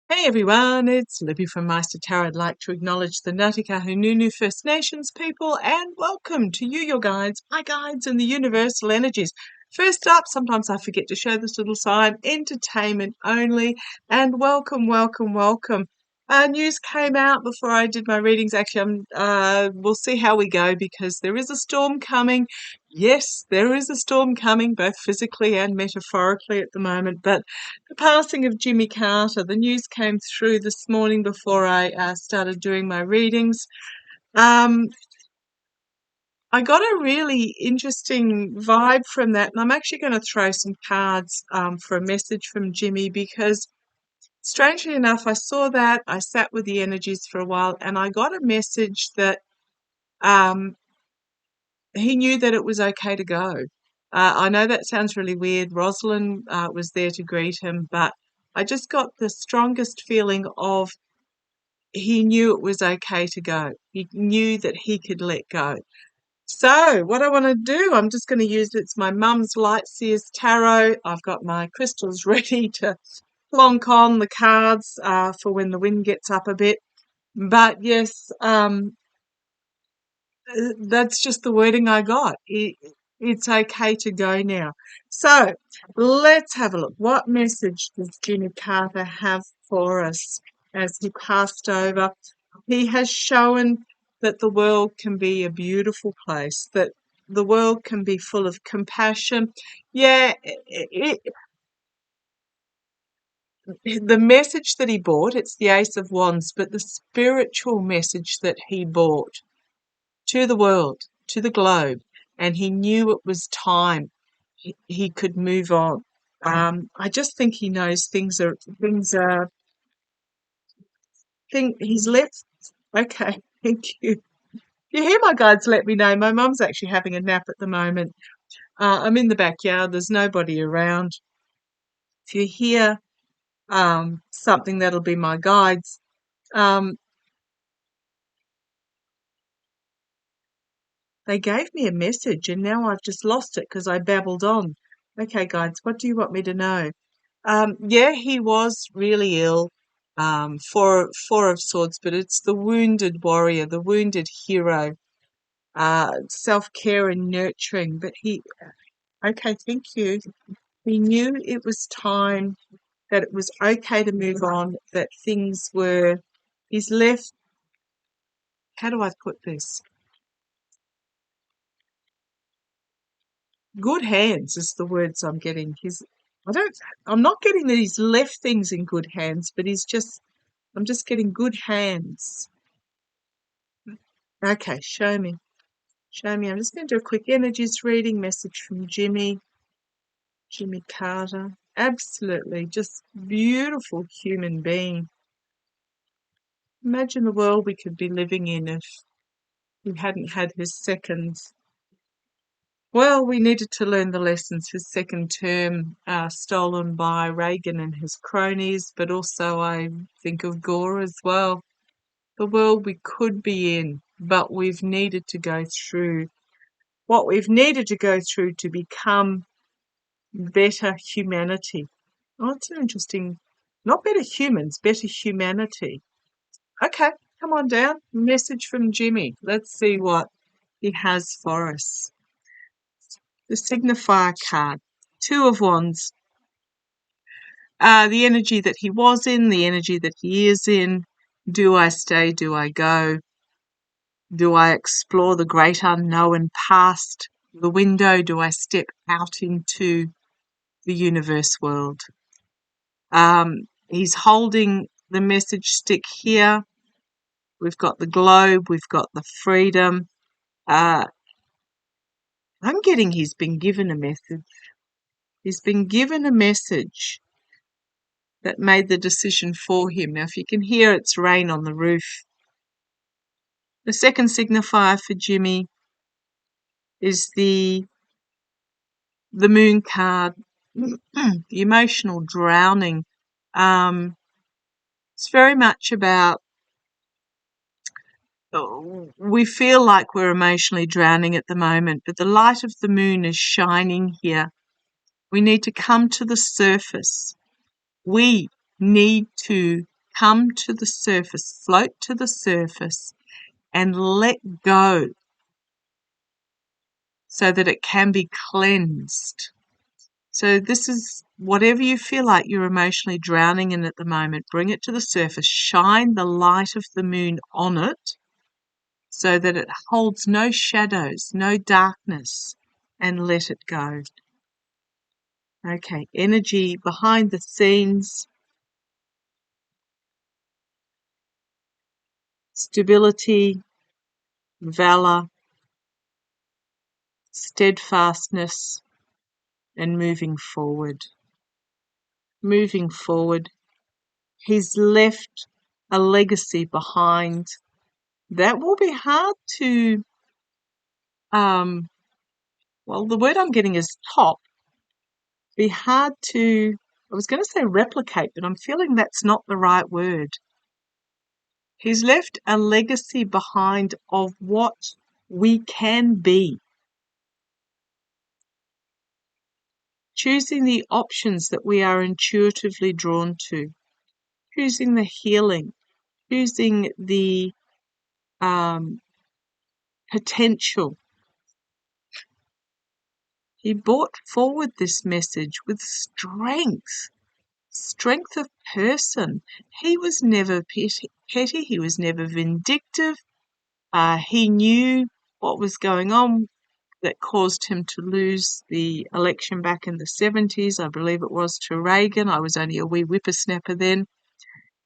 Hey everyone, it's Libby from maighstirtarot. I'd like to acknowledge the Ngāti First Nations people and welcome to you, your guides, my guides, and the universal energies. First up, sometimes I forget to show this little sign, entertainment only, and welcome, welcome, welcome. News came out before I did my readings. Actually, we'll see how we go because there is a storm coming. Yes, there is a storm coming, both physically and metaphorically at the moment, but the passing of Jimmy Carter. The news came through this morning before I started doing my readings. I got a really interesting vibe from that, and I'm actually going to throw some cards for a message from Jimmy because, strangely enough, I saw that, I sat with the energies for a while, and I got a message that um, he knew that it was okay to go. I know that sounds really weird. Rosalind was there to greet him, but I just got the strongest feeling of he knew it was okay to go. He knew that he could let go. So what I want to do, I'm just going to use, it's my mum's Lightseers Tarot. I've got my crystals ready to plonk on the cards for when the wind gets up a bit. But yes, that's just the wording I got. It's okay to go now. So let's have a look. What message does Jimmy Carter have for us as he passed over? He has shown that the world can be a beautiful place, that the world can be full of compassion. Yeah, the message that he brought, it's the Ace of Wands, but the spiritual message that he brought to the world, to the globe, and he knew it was time. He could move on. I just think he knows he's left. Okay, thank you. You hear my guides let me know. My mum's actually having a nap at the moment. I'm in the backyard. There's nobody around. If you hear something, that'll be my guides. They gave me a message and now I've just lost it because I babbled on. Okay, guides, what do you want me to know? Yeah, he was really ill. Four of Swords, but it's the wounded warrior, the wounded hero. Self-care and nurturing. But okay, thank you. He knew it was time, that it was okay to move on, that he's left, how do I put this? Good hands is the words I'm getting. I'm not getting that he's left things in good hands, but I'm just getting good hands. Okay, show me. Show me. I'm just going to do a quick energies reading. Message from Jimmy Carter. Absolutely, just beautiful human being. Imagine the world we could be living in if he hadn't had his second. Well, we needed to learn the lessons. His second term stolen by Reagan and his cronies, but also I think of Gore as well. The world we could be in, but we've needed to go through what we've needed to go through to become better humanity. Oh, it's an interesting, not better humans, better humanity. Okay, come on down. Message from Jimmy. Let's see what he has for us. The signifier card, Two of Wands. The energy that he was in, the energy that he is in. Do I stay? Do I go? Do I explore the great unknown past the window? Do I step out into the universe world? He's holding the message stick here. We've got the globe. We've got the freedom. I'm getting he's been given a message. He's been given a message that made the decision for him. Now, if you can hear, it's rain on the roof. The second signifier for Jimmy is the moon card, the emotional drowning. It's very much about, we feel like we're emotionally drowning at the moment, but the light of the moon is shining here. We need to come to the surface. We need to come to the surface, float to the surface, and let go so that it can be cleansed. So this is whatever you feel like you're emotionally drowning in at the moment, bring it to the surface, shine the light of the moon on it so that it holds no shadows, no darkness, and let it go. Okay, energy behind the scenes, stability, valor, steadfastness, and moving forward. Moving forward. He's left a legacy behind that will be hard to, well, the word I'm getting is top. Be hard to, I was going to say replicate, but I'm feeling that's not the right word. He's left a legacy behind of what we can be. Choosing the options that we are intuitively drawn to. Choosing the healing. Choosing the potential. He brought forward this message with strength of person. He was never petty. He was never vindictive. He knew what was going on that caused him to lose the election back in the 70s. I believe it was to Reagan. I was only a wee whippersnapper then.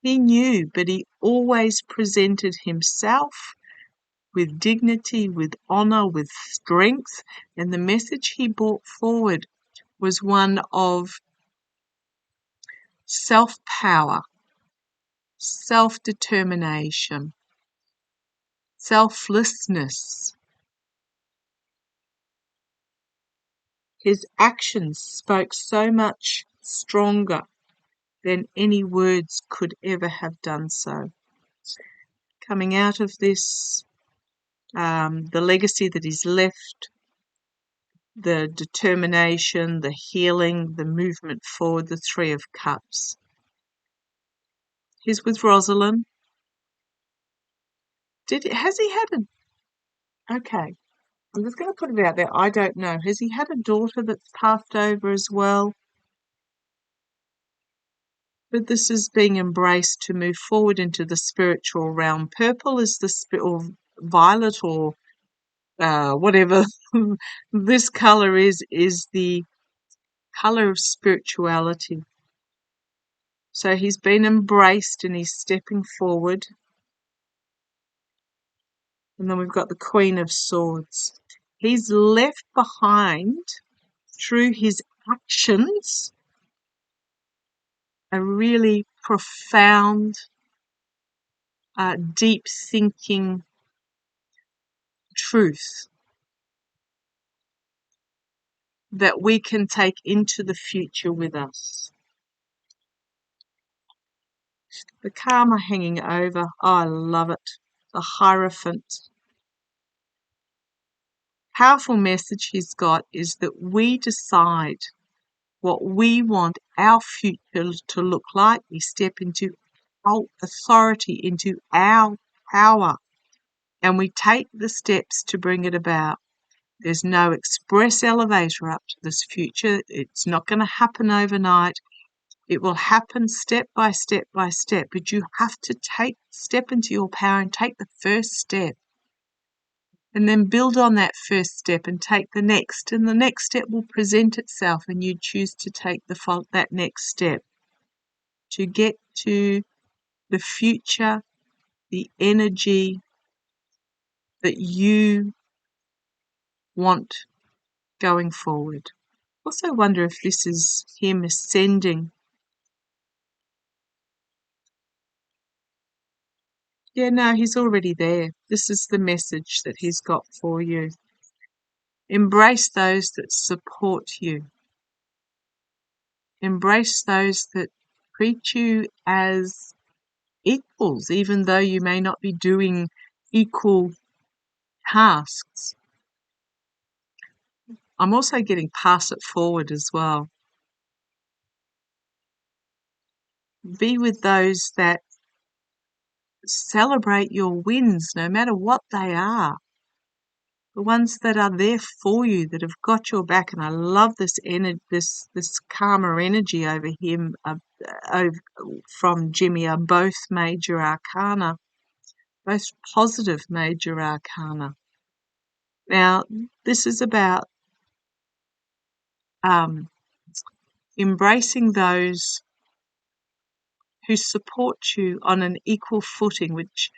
He knew, but he always presented himself with dignity, with honour, with strength, and the message he brought forward was one of self-power, self-determination, selflessness. His actions spoke so much stronger than any words could ever have done so. Coming out of this, the legacy that he's left, the determination, the healing, the movement forward, the Three of Cups. He's with Rosalind. Has he had a... Okay, I'm just going to put it out there. I don't know. Has he had a daughter that's passed over as well? But this is being embraced to move forward into the spiritual realm. Purple is or violet, or whatever this colour is the colour of spirituality. So he's been embraced and he's stepping forward. And then we've got the Queen of Swords. He's left behind, through his actions, a really profound, deep thinking truth that we can take into the future with us. The Karma hanging over, I love it. The Hierophant. Powerful message he's got is that we decide what we want our future to look like. We step into our authority, into our power, and we take the steps to bring it about. There's no express elevator up to this future. It's not going to happen overnight. It will happen step by step by step, but you have to step into your power and take the first step. And then build on that first step and take the next. And the next step will present itself and you choose to take that next step to get to the future, the energy that you want going forward. Also wonder if this is him ascending. Yeah, no, he's already there. This is the message that he's got for you. Embrace those that support you. Embrace those that treat you as equals, even though you may not be doing equal tasks. I'm also getting pass it forward as well. Be with those that celebrate your wins, no matter what they are. The ones that are there for you, that have got your back. And I love this this karma energy over him, from Jimmy, are both major arcana, both positive major arcana. Now, this is about embracing those who support you on an equal footing, which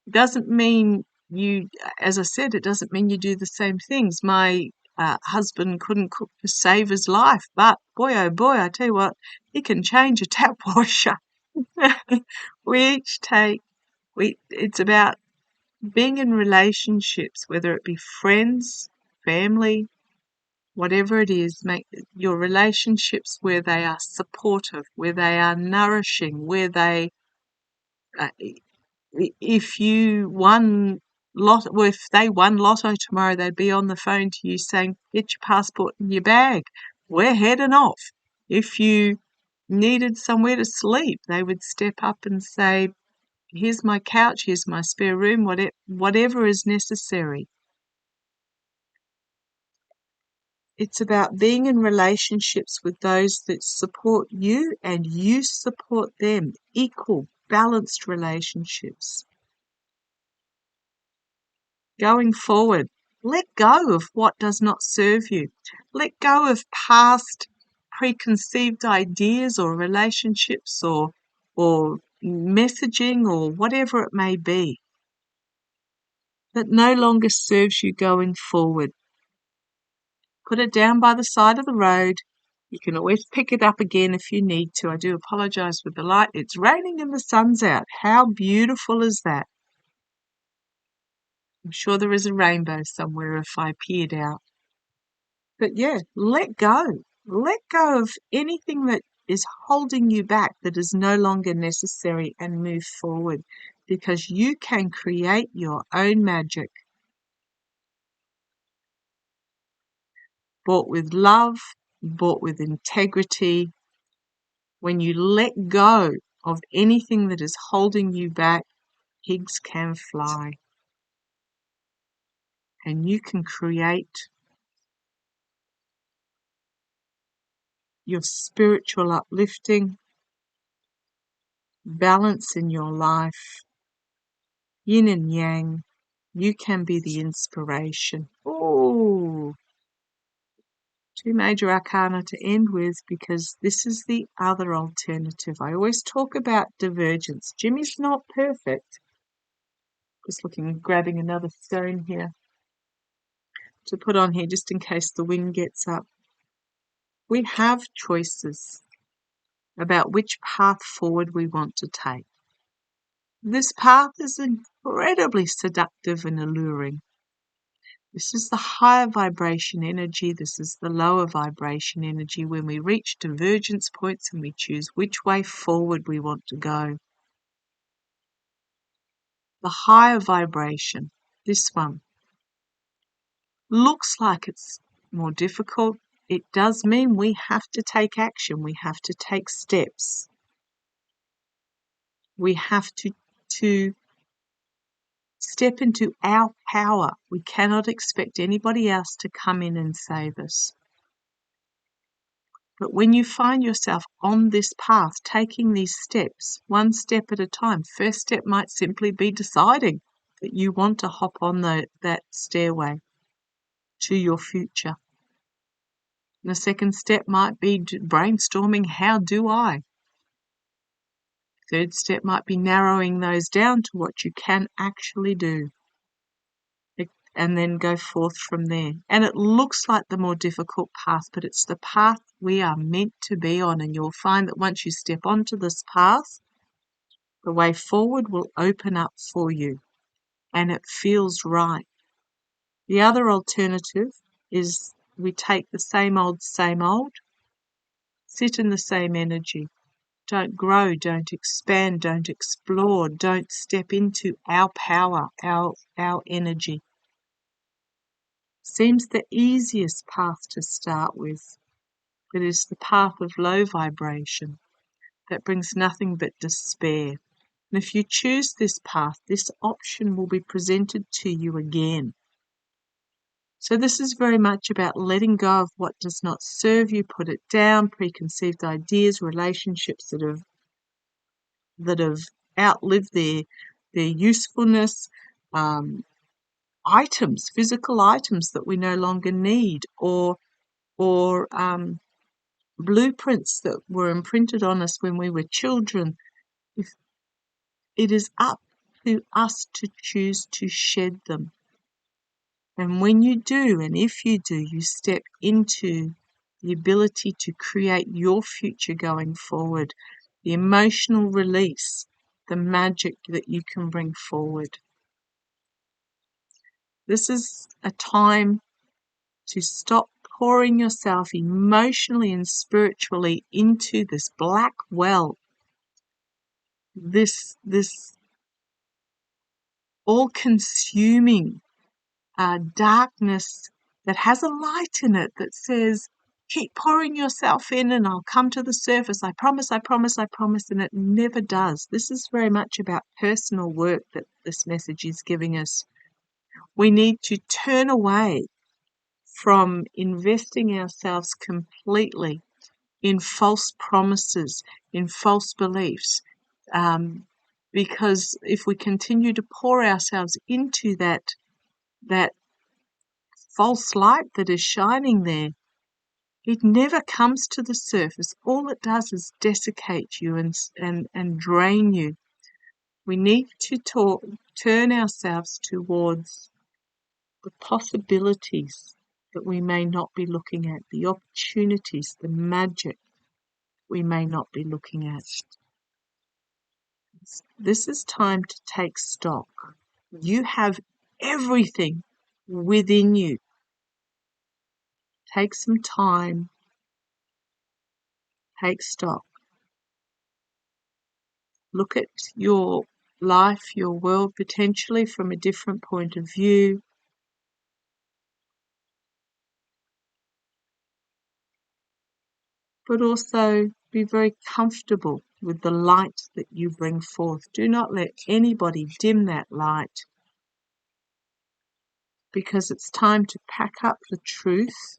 doesn't mean you, as I said, it doesn't mean you do the same things. My husband couldn't cook to save his life, but boy, oh boy, I tell you what, he can change a tap washer. It's about being in relationships, whether it be friends, family, whatever it is, make your relationships where they are supportive, where they are nourishing, where they, if you won if they won lotto tomorrow, they'd be on the phone to you saying, "Get your passport and your bag. We're heading off." If you needed somewhere to sleep, they would step up and say, "Here's my couch, here's my spare room," whatever is necessary. It's about being in relationships with those that support you and you support them. Equal, balanced relationships. Going forward, let go of what does not serve you. Let go of past preconceived ideas or relationships or messaging or whatever it may be that no longer serves you going forward. Put it down by the side of the road. You can always pick it up again if you need to. I do apologise for the light. It's raining and the sun's out. How beautiful is that? I'm sure there is a rainbow somewhere if I peered out. But yeah, let go. Let go of anything that is holding you back, that is no longer necessary, and move forward, because you can create your own magic. Bought with love, bought with integrity. When you let go of anything that is holding you back, pigs can fly. And you can create your spiritual uplifting, balance in your life, yin and yang. You can be the inspiration. Oh, two major arcana to end with, because this is the other alternative. I always talk about divergence. Jimmy's not perfect. Just grabbing another stone here to put on here just in case the wind gets up. We have choices about which path forward we want to take. This path is incredibly seductive and alluring. This is the higher vibration energy. This is the lower vibration energy when we reach divergence points and we choose which way forward we want to go. The higher vibration, this one, looks like it's more difficult. It does mean we have to take action. We have to take steps. We have to step into our power. We cannot expect anybody else to come in and save us. But when you find yourself on this path, taking these steps, one step at a time, first step might simply be deciding that you want to hop on that stairway to your future. And the second step might be brainstorming, how do I? Third step might be narrowing those down to what you can actually do, and then go forth from there. And it looks like the more difficult path, but it's the path we are meant to be on. And you'll find that once you step onto this path, the way forward will open up for you, and it feels right. The other alternative is we take the same old, sit in the same energy. Don't grow, don't expand, don't explore, don't step into our power, our energy. Seems the easiest path to start with, but is the path of low vibration that brings nothing but despair. And if you choose this path, this option will be presented to you again. So this is very much about letting go of what does not serve you, put it down, preconceived ideas, relationships that have outlived their usefulness, items, physical items that we no longer need, or blueprints that were imprinted on us when we were children. If it is up to us to choose to shed them. And when you do, and if you do, you step into the ability to create your future going forward, the emotional release, the magic that you can bring forward. This is a time to stop pouring yourself emotionally and spiritually into this black well, this all-consuming darkness that has a light in it that says, keep pouring yourself in and I'll come to the surface. I promise, I promise, I promise. And it never does. This is very much about personal work that this message is giving us. We need to turn away from investing ourselves completely in false promises, in false beliefs. Because if we continue to pour ourselves into that false light that is shining there, it never comes to the surface. All it does is desiccate you and drain you. We need to turn ourselves towards the possibilities that we may not be looking at, the opportunities, the magic we may not be looking at. This is time to take stock. You have everything within you. Take some time. Take stock. Look at your life, your world, potentially from a different point of view. But also be very comfortable with the light that you bring forth. Do not let anybody dim that light, because it's time to pack up the truth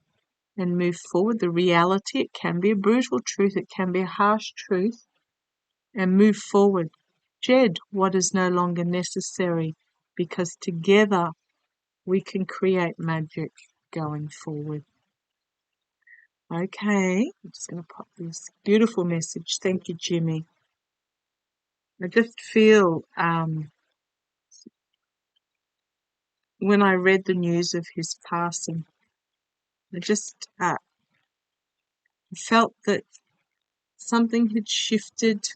and move forward. The reality, it can be a brutal truth, it can be a harsh truth, and move forward. Shed what is no longer necessary, because together we can create magic going forward. Okay, I'm just going to pop this beautiful message. Thank you, Jimmy. I just feel when I read the news of his passing, I just felt that something had shifted.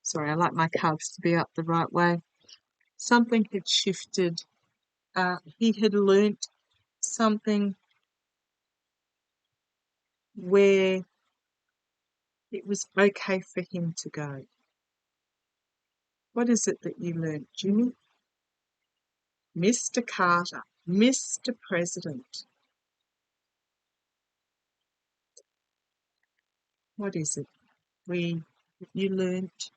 Sorry, I like my cards to be up the right way. Something had shifted. He had learnt something where it was okay for him to go. What is it that you learnt, Jimmy? Mr. Carter, Mr. President. What is it you learnt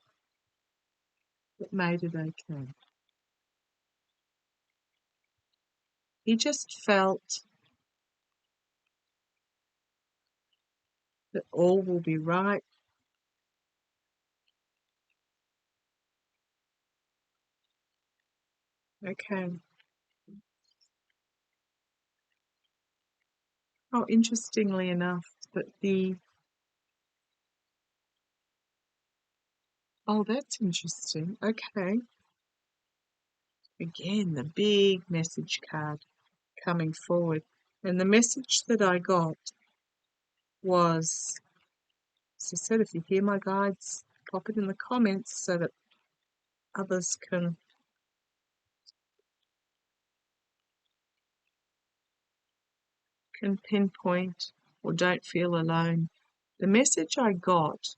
that made it okay? He just felt that all will be right. Okay. Oh, interestingly enough, oh, that's interesting. Okay. Again, the big message card coming forward. And the message that I got was, as I said, if you hear my guides, pop it in the comments so that others can pinpoint or don't feel alone. The message I got,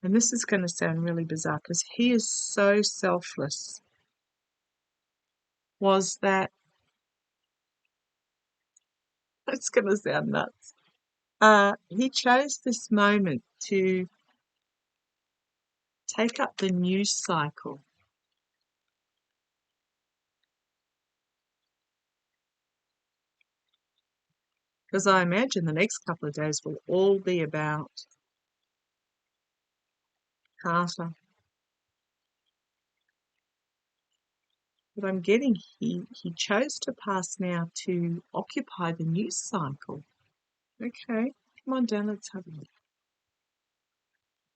and this is going to sound really bizarre because he is so selfless, was that, it's going to sound nuts, He chose this moment to take up the news cycle. Because I imagine the next couple of days will all be about Carter. But I'm getting he chose to pass now to occupy the news cycle. Okay, come on down, let's have a look.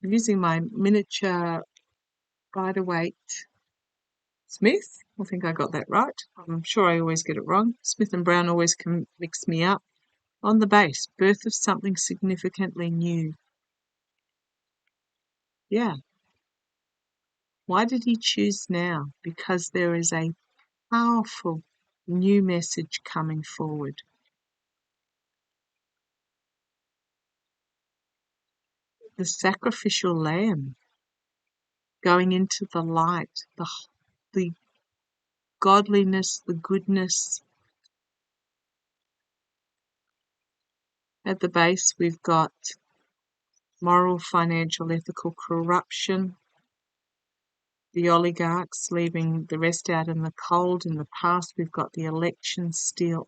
I'm using my miniature Rider-Waite Smith. I think I got that right. I'm sure I always get it wrong. Smith and Brown always can mix me up. On the base, birth of something significantly new. Yeah. Why did he choose now? Because there is a powerful new message coming forward. The sacrificial lamb going into the light, the godliness, the goodness. At the base, we've got moral, financial, ethical corruption, the oligarchs leaving the rest out in the cold. In the past, we've got the election steal.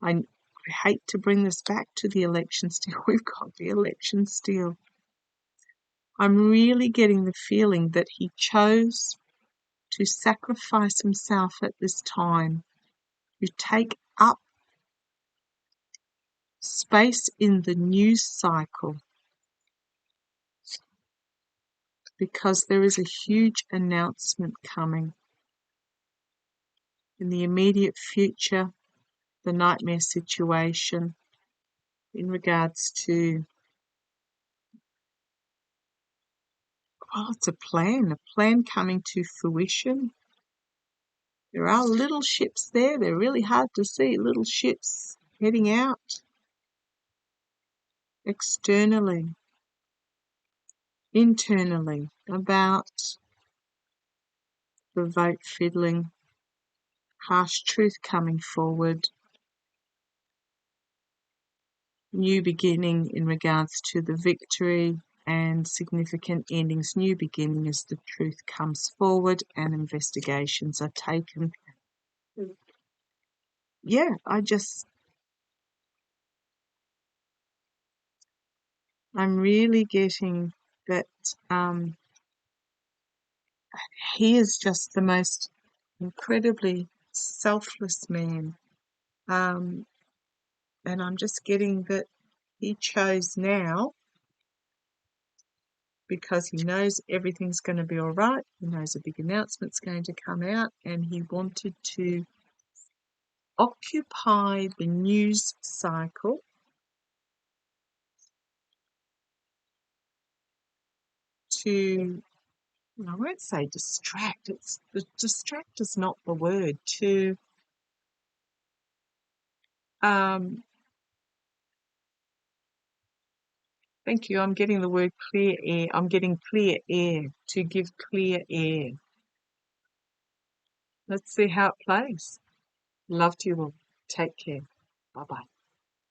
I hate to bring this back to the election steal. We've got the election steal. I'm really getting the feeling that he chose to sacrifice himself at this time, to take up space in the news cycle, because there is a huge announcement coming. In the immediate future, the nightmare situation in regards to, it's a plan coming to fruition. There are little ships there. They're really hard to see, little ships heading out externally, internally, about the vote fiddling, harsh truth coming forward, new beginning in regards to the victory, and significant endings, new beginning as the truth comes forward and investigations are taken. Yeah, I'm really getting that he is just the most incredibly selfless man. And I'm just getting that he chose now because he knows everything's going to be all right. He knows a big announcement's going to come out, and he wanted to occupy the news cycle to, I won't say distract, distract is not the word, to thank you, I'm getting the word clear air. I'm getting clear air, to give clear air. Let's see how it plays. Love to you all. Take care. Bye-bye.